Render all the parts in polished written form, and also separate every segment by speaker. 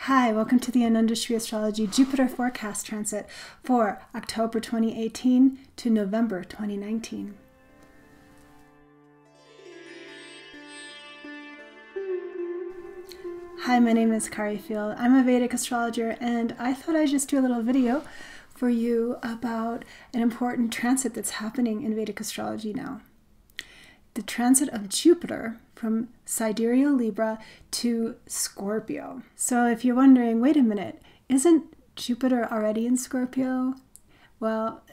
Speaker 1: Hi, welcome to the Untitled Astrology Jupiter Forecast Transit for October 2018 to November 2019. Hi, my name is Kari Field. I'm a Vedic astrologer, and I thought I'd just do a little video for you about an important transit that's happening in Vedic astrology now. The transit of Jupiter from Sidereal Libra to Scorpio. So if you're wondering, wait a minute, isn't Jupiter already in Scorpio? Well,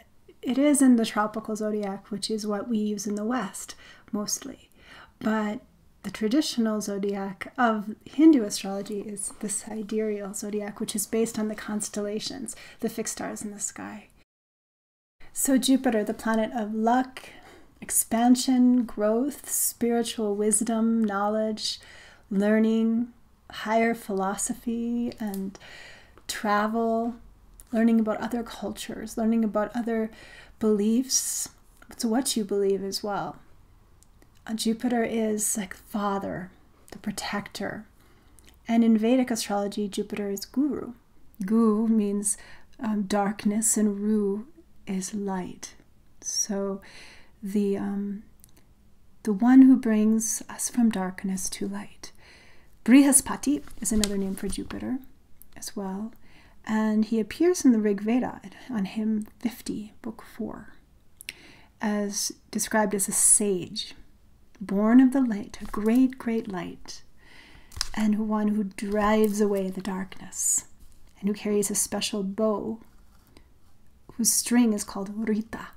Speaker 1: it is in the tropical zodiac, which is what we use in the West mostly. But the traditional zodiac of Hindu astrology is the Sidereal zodiac, which is based on the constellations, the fixed stars in the sky. So Jupiter, the planet of luck, expansion, growth, spiritual wisdom, knowledge, learning, higher philosophy, and travel, learning about other cultures, learning about other beliefs. It's what you believe as well. Jupiter is like father, the protector. And in Vedic astrology, Jupiter is guru. Gu means darkness, and ru is light. So the one who brings us from darkness to light. Brihaspati is another name for Jupiter as well, and he appears in the Rig Veda on hymn 50, book 4, as described as a sage, born of the light, a great, great light, and one who drives away the darkness, and who carries a special bow whose string is called Rita.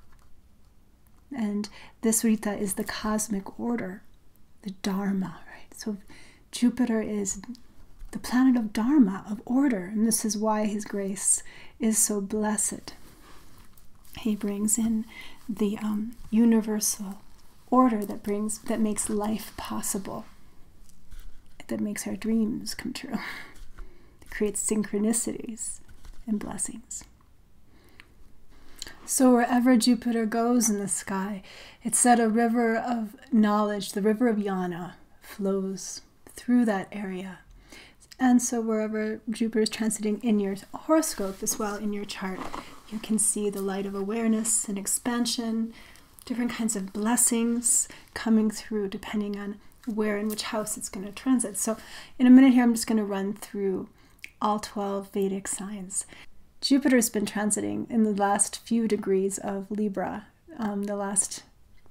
Speaker 1: And this Rita is the cosmic order, the Dharma, right? So Jupiter is the planet of Dharma, of order, and this is why his grace is so blessed. He brings in the universal order that makes life possible, that makes our dreams come true, that creates synchronicities and blessings. So wherever Jupiter goes in the sky, it's said a river of knowledge, the river of Jnana, flows through that area. And so wherever Jupiter is transiting in your horoscope as well, in your chart, you can see the light of awareness and expansion, different kinds of blessings coming through depending on where and which house it's going to transit. So in a minute here, I'm just going to run through all 12 Vedic signs. Jupiter's been transiting in the last few degrees of Libra, the last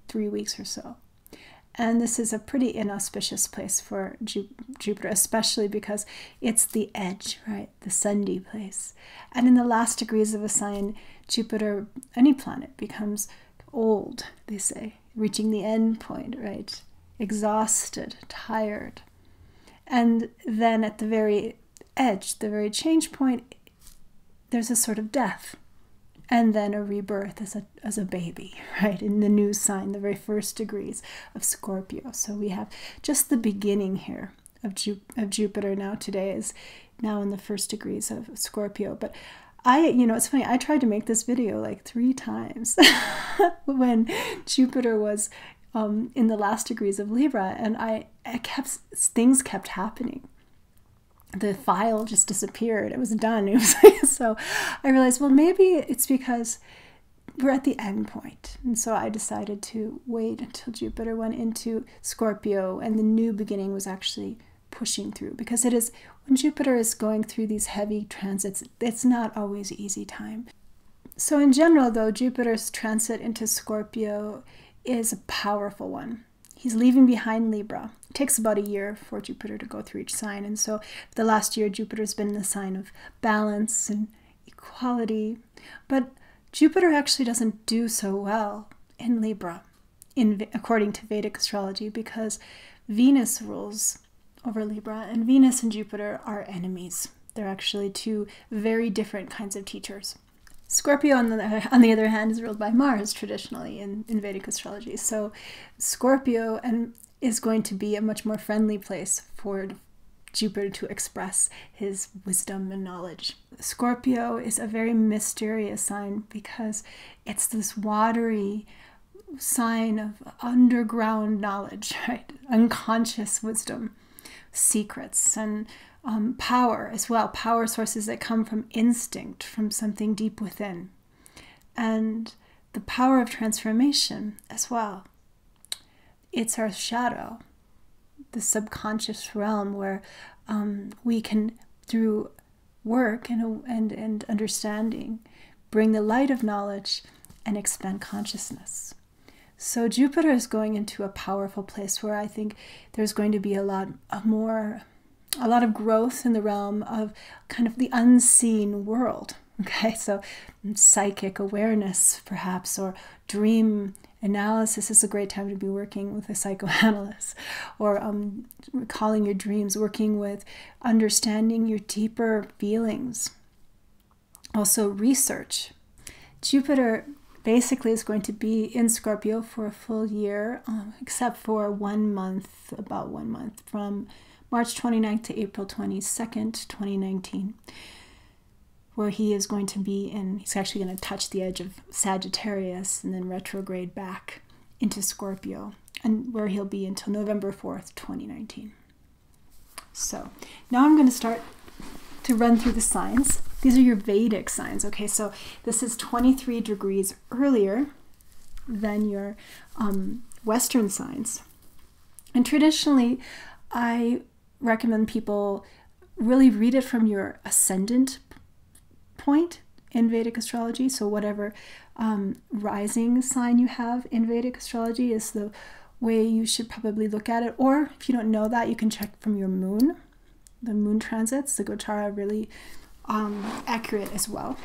Speaker 1: 3 weeks or so. And this is a pretty inauspicious place for Jupiter, especially because it's the edge, right? The Sunday place. And in the last degrees of a sign, Jupiter, any planet, becomes old, they say, reaching the end point, right? Exhausted, tired. And then at the very edge, the very change point, there's a sort of death, and then a rebirth as a baby, right? In the new sign, the very first degrees of Scorpio. So we have just the beginning here of Jupiter now. Today is now in the first degrees of Scorpio. But it's funny, I tried to make this video like 3 times when Jupiter was in the last degrees of Libra, and things kept happening. The file just disappeared. It was done. It was so I realized, well, maybe it's because we're at the end point. And so I decided to wait until Jupiter went into Scorpio and the new beginning was actually pushing through. Because it is, when Jupiter is going through these heavy transits, it's not always an easy time. So in general, though, Jupiter's transit into Scorpio is a powerful one. He's leaving behind Libra. It takes about a year for Jupiter to go through each sign. And so the last year, Jupiter's been in the sign of balance and equality. But Jupiter actually doesn't do so well in Libra, according to Vedic astrology, because Venus rules over Libra, and Venus and Jupiter are enemies. They're actually 2 very different kinds of teachers. Scorpio, on the other hand, is ruled by Mars traditionally in Vedic astrology. So Scorpio is going to be a much more friendly place for Jupiter to express his wisdom and knowledge. Scorpio is a very mysterious sign because it's this watery sign of underground knowledge, right? Unconscious wisdom, secrets, and power as well, power sources that come from instinct, from something deep within, and the power of transformation as well. It's our shadow, the subconscious realm where we can, through work and understanding, bring the light of knowledge and expand consciousness. So Jupiter is going into a powerful place where I think there's going to be a lot of growth in the realm of kind of the unseen world. Okay, so psychic awareness perhaps, or dream analysis is a great time to be working with a psychoanalyst, or recalling your dreams, working with understanding your deeper feelings. Also research. Jupiter basically is going to be in Scorpio for a full year, except for 1 month, about 1 month, from March 29th to April 22nd, 2019, where he is going to be he's actually going to touch the edge of Sagittarius and then retrograde back into Scorpio, and where he'll be until November 4th, 2019. So now I'm going to start to run through the signs. These are your Vedic signs. Okay, so this is 23 degrees earlier than your Western signs. And traditionally, I recommend people really read it from your ascendant point in Vedic astrology. So whatever rising sign you have in Vedic astrology is the way you should probably look at it. Or if you don't know that, you can check from your moon. The moon transits, the Gotara, are really accurate as well.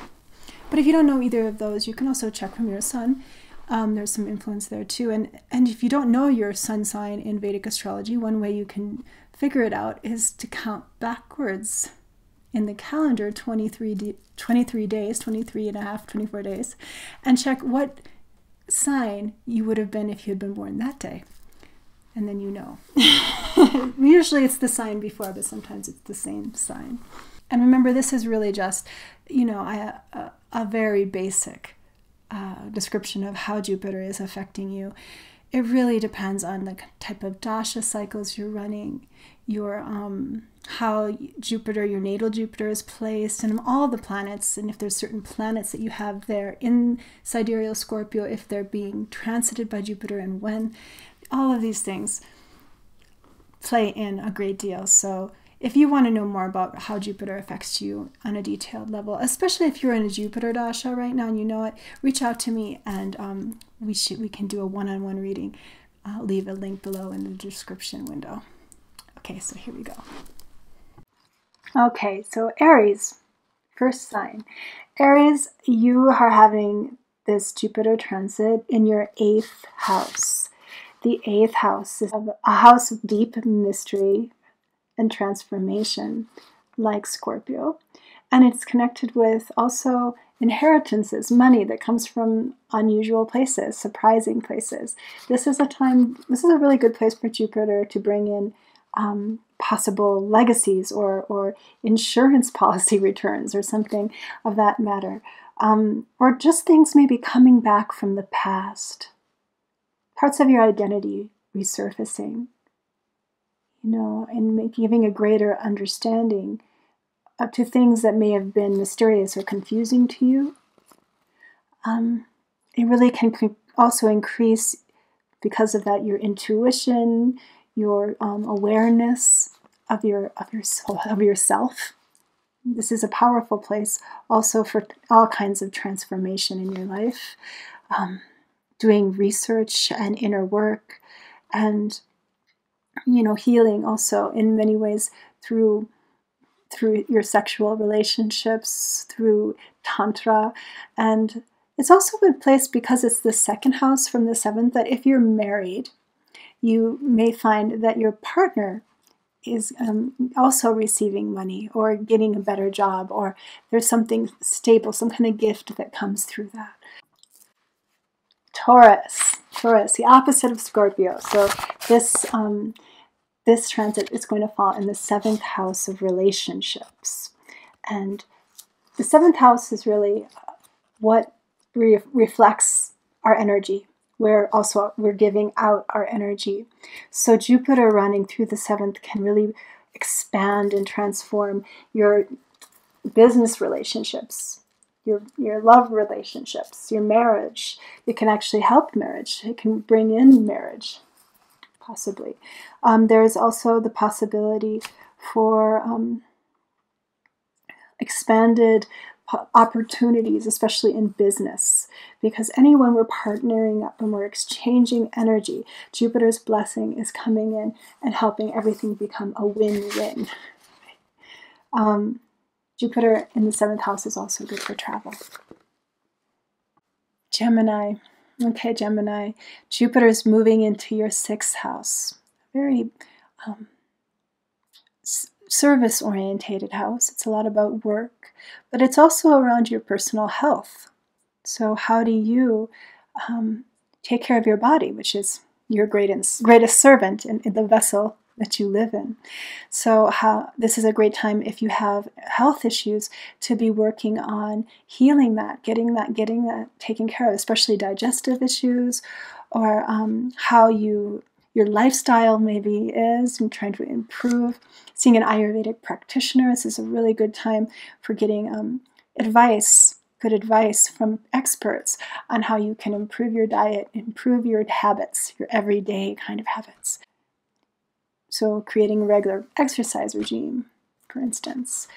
Speaker 1: But if you don't know either of those, you can also check from your sun. There's some influence there too. And if you don't know your sun sign in Vedic astrology, one way you can figure it out is to count backwards in the calendar 23 days, 23 and a half, 24 days, and check what sign you would have been if you had been born that day. And then you know. Usually it's the sign before, but sometimes it's the same sign. And remember, this is really just, a very basic description of how Jupiter is affecting you. It really depends on the type of dasha cycles you're running, your how Jupiter, your natal Jupiter, is placed, and all the planets, and if there's certain planets that you have there in sidereal Scorpio, if they're being transited by Jupiter and when. All of these things play in a great deal. So if you want to know more about how Jupiter affects you on a detailed level, especially if you're in a Jupiter dasha right now and you know it, reach out to me, and we can do a one-on-one reading. I'll leave a link below in the description window. Okay, so here we go. Okay, so Aries, first sign. Aries, you are having this Jupiter transit in your 8th house. The 8th house is a house of deep mystery and transformation, like Scorpio. And it's connected with also inheritances, money that comes from unusual places, surprising places. This is a really good place for Jupiter to bring in possible legacies or insurance policy returns or something of that matter. Or just things maybe coming back from the past. Parts of your identity resurfacing, and giving a greater understanding up to things that may have been mysterious or confusing to you. It really can also increase, because of that, your intuition, your awareness of yourself. This is a powerful place also for all kinds of transformation in your life. Doing research and inner work, and healing also in many ways through your sexual relationships, through tantra. And it's also a good place because it's the 2nd house from the 7th, that if you're married, you may find that your partner is also receiving money or getting a better job, or there's something stable, some kind of gift that comes through that. Taurus, the opposite of Scorpio. So this transit is going to fall in the 7th house of relationships. And the 7th house is really what reflects our energy, where also we're giving out our energy. So Jupiter running through the 7th can really expand and transform your business relationships, your love relationships, your marriage. It can actually help marriage. It can bring in marriage, possibly. There's also the possibility for expanded opportunities, especially in business, because anyone we're partnering up and we're exchanging energy, Jupiter's blessing is coming in and helping everything become a win-win. Jupiter in the 7th house is also good for travel. Gemini. Okay, Gemini. Jupiter is moving into your 6th house. Very service-orientated house. It's a lot about work, but it's also around your personal health. So how do you take care of your body, which is your greatest servant in the vessel that you live in? So this is a great time if you have health issues to be working on healing that, getting that taken care of, especially digestive issues, or how your lifestyle maybe is, and trying to improve. Seeing an Ayurvedic practitioner, this is a really good time for getting good advice from experts on how you can improve your diet, improve your habits, your everyday kind of habits. So creating a regular exercise regime, for instance.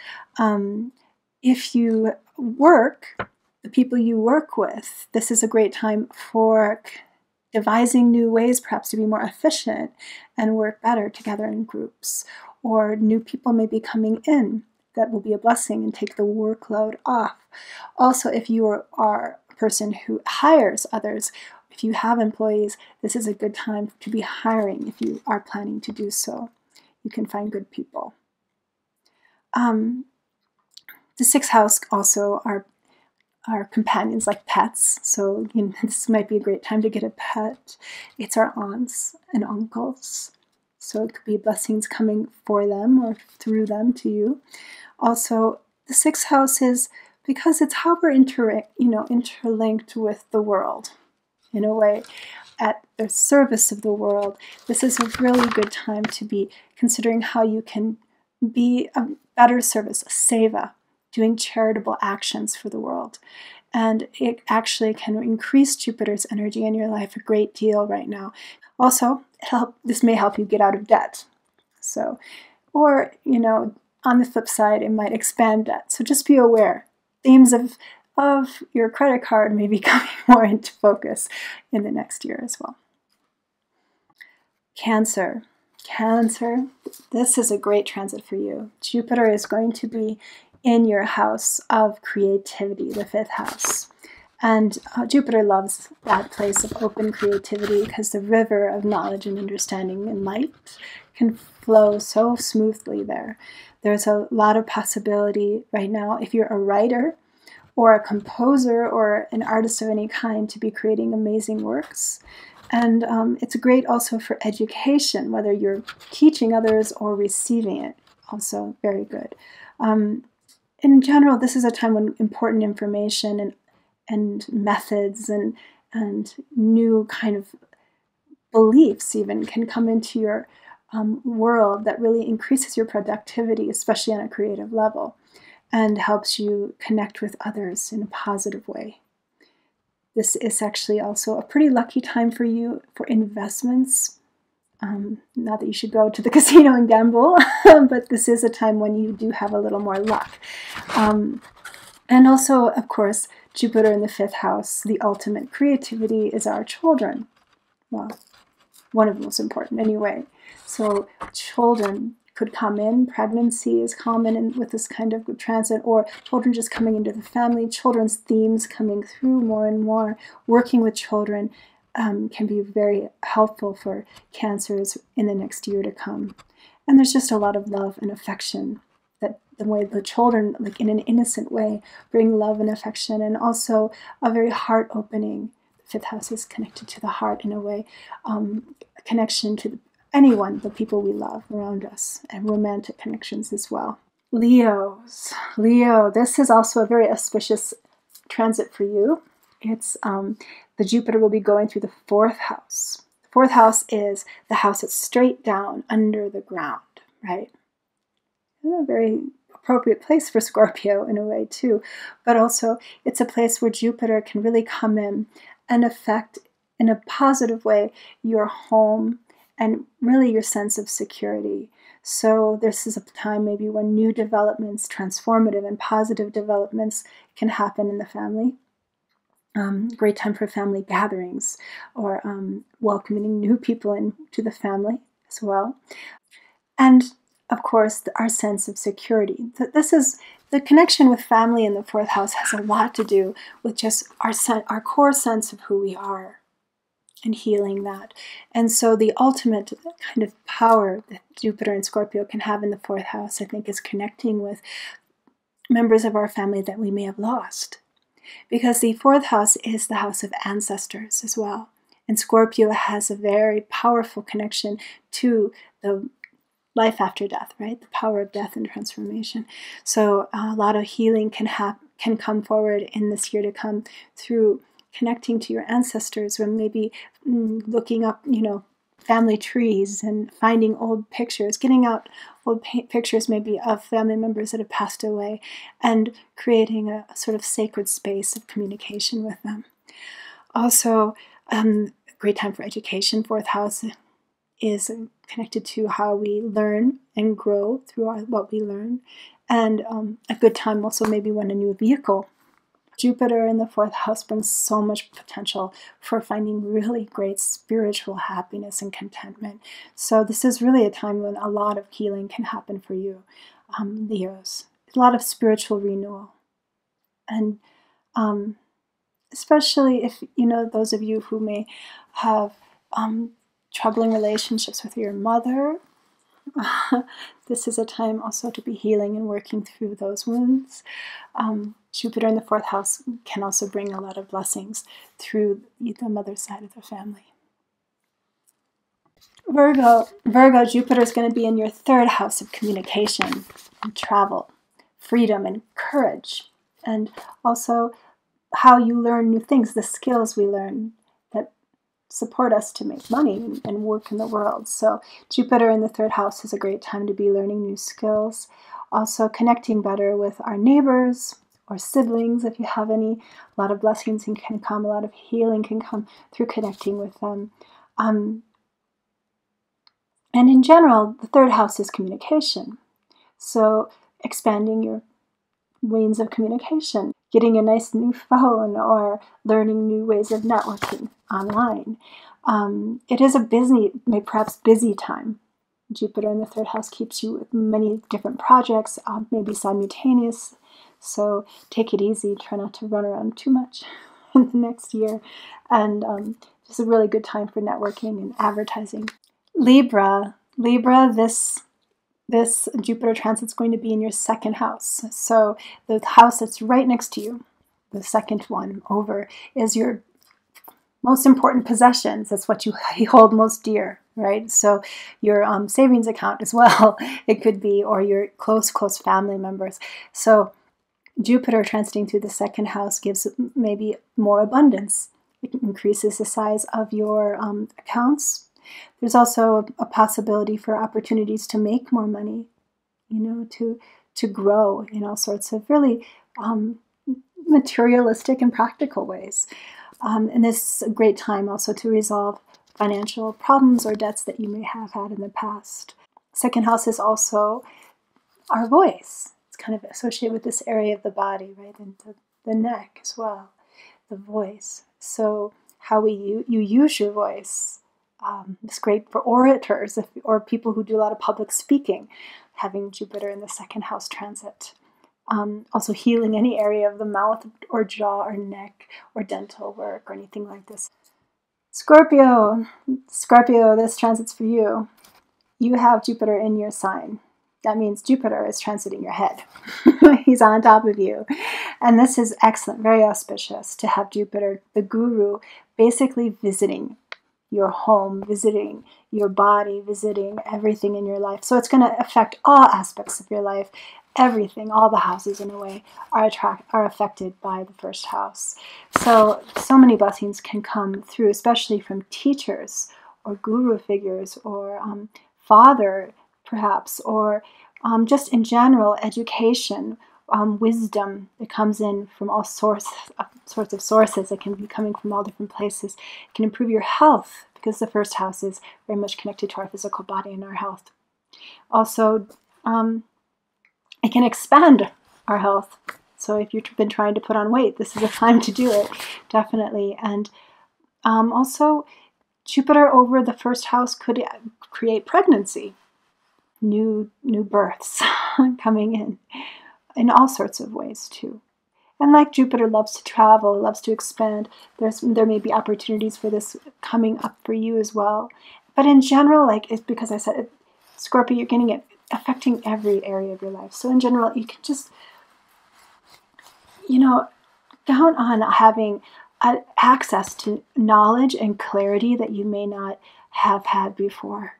Speaker 1: If you work, the people you work with, this is a great time for devising new ways perhaps to be more efficient and work better together in groups. Or new people may be coming in that will be a blessing and take the workload off. Also, if you are a person who hires others, if you have employees, this is a good time to be hiring if you are planning to do so. You can find good people. The 6th house also are companions, like pets. So this might be a great time to get a pet. It's our aunts and uncles. So it could be blessings coming for them or through them to you. Also, the 6th house is, because it's how we're interlinked with the world, in a way, at the service of the world. This is a really good time to be considering how you can be a better service, a seva, doing charitable actions for the world. And it actually can increase Jupiter's energy in your life a great deal right now. Also, this may help you get out of debt. So, or, on the flip side, it might expand debt. So just be aware. Themes of your credit card may be coming more into focus in the next year as well. Cancer. Cancer, this is a great transit for you. Jupiter is going to be in your house of creativity, the 5th house. And Jupiter loves that place of open creativity because the river of knowledge and understanding and light can flow so smoothly there. There's a lot of possibility right now, if you're a writer or a composer or an artist of any kind, to be creating amazing works. And it's great also for education, whether you're teaching others or receiving it. Also very good. In general, this is a time when important information and methods and new kind of beliefs even can come into your world that really increases your productivity, especially on a creative level, and helps you connect with others in a positive way. This is actually also a pretty lucky time for you for investments. Not that you should go to the casino and gamble, but this is a time when you do have a little more luck. And also, of course, Jupiter in the 5th house, the ultimate creativity is our children. Well, one of the most important anyway. So children could come in. Pregnancy is common with this kind of transit, or children just coming into the family. Children's themes coming through more and more. Working with children can be very helpful for Cancers in the next year to come. And there's just a lot of love and affection, that the way the children, like in an innocent way, bring love and affection, and also a very heart-opening. The 5th house is connected to the heart in a way, connection to anyone, the people we love around us, and romantic connections as well. Leo, this is also a very auspicious transit for you. It's the Jupiter will be going through the 4th house. The 4th house is the house that's straight down under the ground, right? a very appropriate place for Scorpio in a way too, but also it's a place where Jupiter can really come in and affect in a positive way your home and really your sense of security. So this is a time maybe when new developments, transformative and positive developments can happen in the family. Great time for family gatherings or welcoming new people into the family as well. And of course, our sense of security. This is the connection with family in the fourth house has a lot to do with just our core sense of who we are and healing that. And so the ultimate kind of power that Jupiter and Scorpio can have in the fourth house, I think, is connecting with members of our family that we may have lost. Because the fourth house is the house of ancestors as well. And Scorpio has a very powerful connection to the life after death, right? The power of death and transformation. So a lot of healing can come forward in this year to come through connecting to your ancestors, or maybe looking up, family trees and finding old pictures, getting out old pictures maybe of family members that have passed away, and creating a sort of sacred space of communication with them. Also, a great time for education. Fourth house is connected to how we learn and grow through what we learn. And a good time also maybe when a new vehicle. Jupiter in the fourth house brings so much potential for finding really great spiritual happiness and contentment. So this is really a time when a lot of healing can happen for you, Leos. A lot of spiritual renewal. And especially if, those of you who may have troubling relationships with your mother, this is a time also to be healing and working through those wounds. Jupiter in the fourth house can also bring a lot of blessings through the mother's side of the family. Virgo, Jupiter is going to be in your third house of communication and travel, freedom and courage, and also how you learn new things, the skills we learn that support us to make money and work in the world. So Jupiter in the third house is a great time to be learning new skills. Also connecting better with our neighbors or siblings, if you have any. A lot of blessings can come, a lot of healing can come through connecting with them. And in general, the third house is communication. So expanding your means of communication, getting a nice new phone, or learning new ways of networking online. It is a perhaps busy time. Jupiter in the third house keeps you with many different projects, maybe simultaneous. So take it easy. Try not to run around too much in the next year. And just a really good time for networking and advertising. Libra, this Jupiter transit is going to be in your second house. So the house that's right next to you, the second one over, is your most important possessions. That's what you hold most dear, right? So your savings account as well, it could be, or your close family members. So Jupiter transiting through the second house gives maybe more abundance. It increases the size of your accounts. There's also a possibility for opportunities to make more money, to grow in all sorts of really materialistic and practical ways. And this is a great time also to resolve financial problems or debts that you may have had in the past. Second house is also our voice. It's kind of associated with this area of the body, right? And the neck as well, the voice. So how you use your voice. It's great for orators or people who do a lot of public speaking, having Jupiter in the second house transit. Also healing any area of the mouth or jaw or neck or dental work or anything like this. Scorpio, this transit's for you. You have Jupiter in your sign. That means Jupiter is transiting your head. He's on top of you. And this is excellent, very auspicious to have Jupiter, the guru, basically visiting your home, visiting your body, visiting everything in your life. So it's going to affect all aspects of your life. Everything, all the houses in a way, are affected by the first house. So many blessings can come through, especially from teachers or guru figures or father, perhaps, or just in general, education, wisdom that comes in from all sorts of sources. It can be coming from all different places. It can improve your health, because the first house is very much connected to our physical body and our health. Also, it can expand our health. So if you've been trying to put on weight, this is the time to do it, definitely. And also, Jupiter over the first house could create pregnancy, new births coming in all sorts of ways too. And like Jupiter loves to travel, loves to expand, there may be opportunities for this coming up for you as well. But in general, like, it's because I said, Scorpio, you're getting it affecting every area of your life. So in general, you can just, count on having access to knowledge and clarity that you may not have had before.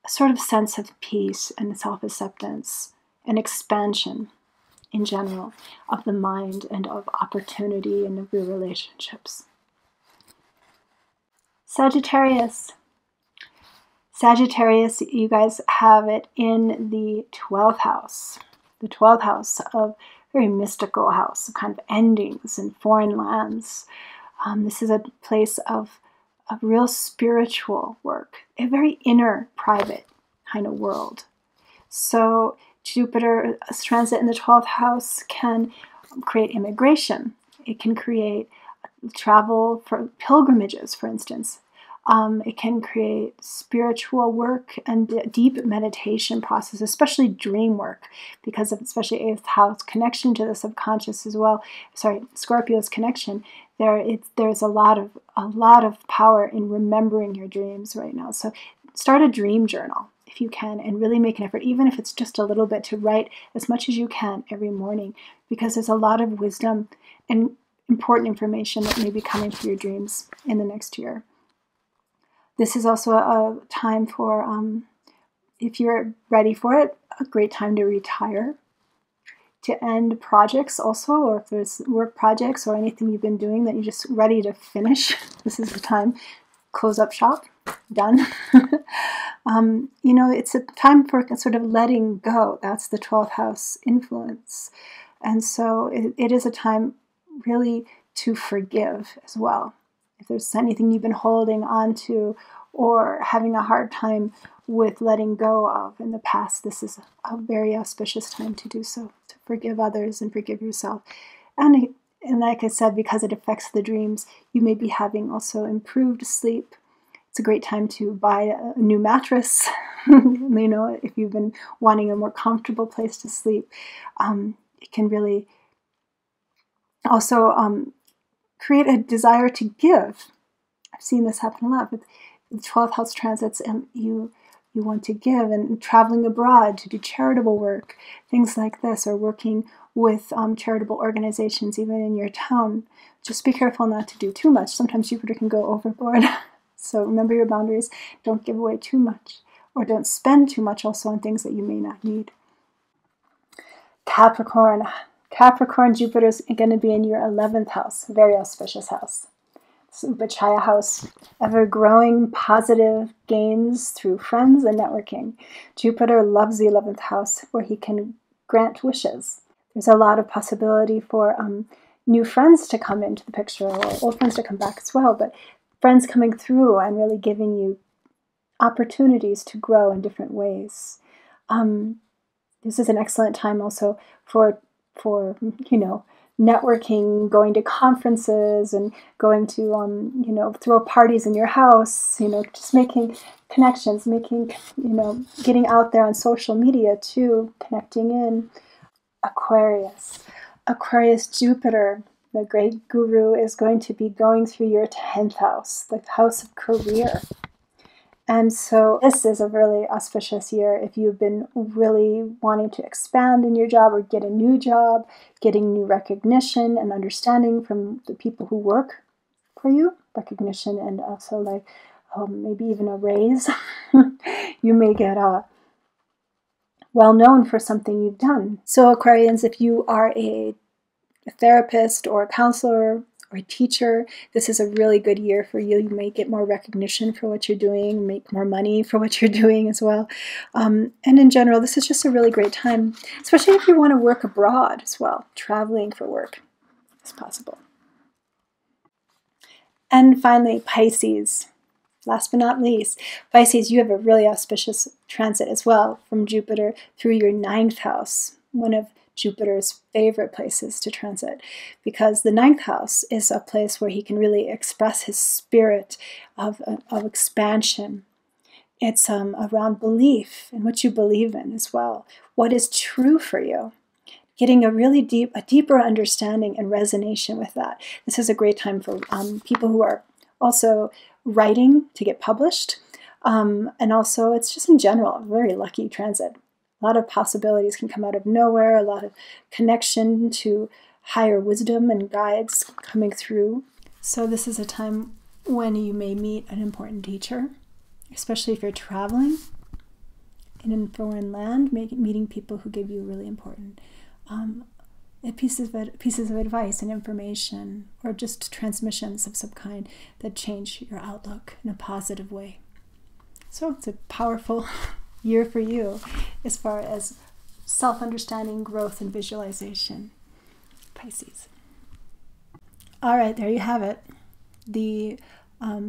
Speaker 1: A sort of sense of peace and self-acceptance and expansion in general of the mind and of opportunity and of your relationships. Sagittarius. Sagittarius, you guys have it in the 12th house. The 12th house, of very mystical house, of kind of endings and foreign lands. This is a place of real spiritual work, a very inner, private kind of world. So Jupiter's transit in the 12th house can create immigration. It can create travel for pilgrimages, for instance. It can create spiritual work and deep meditation process, especially dream work, because of especially 8th house connection to the subconscious as well. Sorry, Scorpio's connection. There's a lot of power in remembering your dreams right now. So start a dream journal if you can, and really make an effort, even if it's just a little bit, to write as much as you can every morning, because there's a lot of wisdom and important information that may be coming through your dreams in the next year. This is also a time for, if you're ready for it, a great time to retire, to end projects also, or if there's work projects or anything you've been doing that you're just ready to finish. This is the time. Close up shop. Done. It's a time for sort of letting go. That's the 12th house influence. And so it is a time really to forgive as well. If there's anything you've been holding on to or having a hard time with letting go of in the past, this is a very auspicious time to do so, to forgive others and forgive yourself. And like I said, because it affects the dreams, you may be having also improved sleep. It's a great time to buy a new mattress, if you've been wanting a more comfortable place to sleep. It can really also create a desire to give. I've seen this happen a lot with the 12th house transits, and you want to give, and traveling abroad to do charitable work, things like this, or working with charitable organizations even in your town. Just be careful not to do too much. Sometimes Jupiter can go overboard. So remember your boundaries. Don't give away too much, or don't spend too much also on things that you may not need. Capricorn. Capricorn, Jupiter is going to be in your 11th house, very auspicious house. It's Upachaya house, ever-growing positive gains through friends and networking. Jupiter loves the 11th house, where he can grant wishes. There's a lot of possibility for new friends to come into the picture, or old friends to come back as well, but friends coming through and really giving you opportunities to grow in different ways. This is an excellent time also for networking, going to conferences and going to, throw parties in your house, just making connections, getting out there on social media too, connecting in. Aquarius, Jupiter, the great guru, is going to be going through your 10th house, the house of career. And so this is a really auspicious year if you've been really wanting to expand in your job or get a new job, getting new recognition and understanding from the people who work for you, recognition and also maybe even a raise. You may get well known for something you've done. So Aquarians, if you are a therapist or a counselor or a teacher, this is a really good year for you. You may get more recognition for what you're doing, make more money for what you're doing as well. And in general, this is just a really great time, especially if you want to work abroad as well. Traveling for work is possible. And finally, Pisces. Last but not least, Pisces, you have a really auspicious transit as well from Jupiter through your 9th house, one of Jupiter's favorite places to transit, because the 9th house is a place where he can really express his spirit of expansion. It's around belief and what you believe in as well. What is true for you? Getting a deeper understanding and resonation with that. This is a great time for people who are also writing to get published. And also, it's just in general a very lucky transit. A lot of possibilities can come out of nowhere, a lot of connection to higher wisdom and guides coming through. So this is a time when you may meet an important teacher, especially if you're traveling in a foreign land, meeting people who give you really important pieces of advice and information, or just transmissions of some kind that change your outlook in a positive way. So it's a powerful year for you as far as self-understanding, growth, and visualization. Pisces. All right, there you have it. The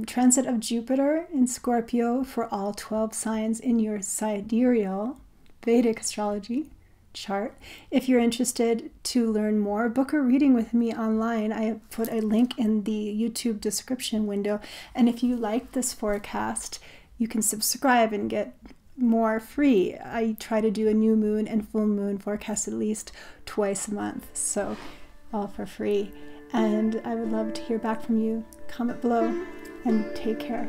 Speaker 1: transit of Jupiter in Scorpio for all 12 signs in your sidereal Vedic astrology chart. If you're interested to learn more, book a reading with me online. I have put a link in the YouTube description window. And if you like this forecast, you can subscribe and get more free. I try to do a new moon and full moon forecast at least twice a month, so all for free. And I would love to hear back from you. Comment below and take care.